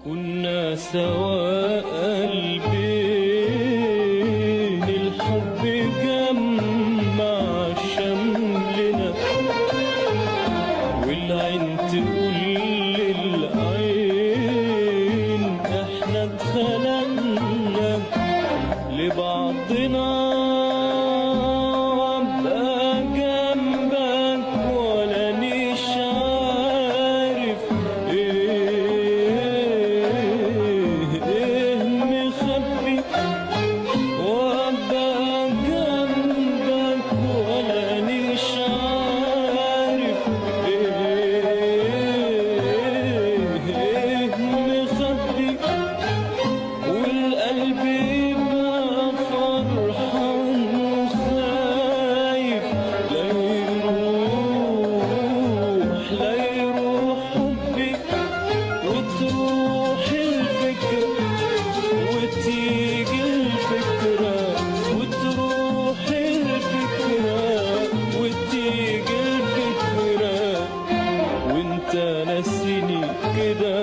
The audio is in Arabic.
كنا سوا قلبين، الحب جمع شملنا، والعين تقول للعين احنا اتخلقنا لبعضنا. وابقى جنبك ولا نيش عارف ايه مخبي، وابقى جنبك ولا نيش عارف ايه مخبي، والقلب يبقى فرحان وخايف لا يروح حبي، وتروح الفكرة وتيجي الفكرة، وتروح الفكرة وتيجي الفكرة، وانت ناسيني كده